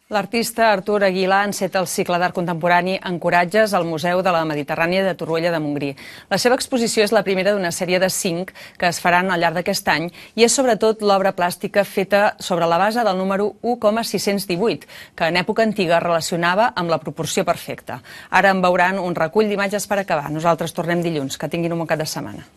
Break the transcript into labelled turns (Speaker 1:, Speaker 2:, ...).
Speaker 1: L'artista Artur Aguilar enceta el cicle d'art contemporani Encoratges al Museu de la Mediterrània de Torroella de Montgrí. La seva exposició és la primera d'una sèrie de 5 que es faran al llarg d'aquest any i és sobretot l'obra plàstica feta sobre la base del número 1,618, que en època antiga relacionava amb la proporció perfecta. Ara en veuran un recull d'imatges per acabar. Nosaltres tornem dilluns. Que tinguin un bon cap de setmana.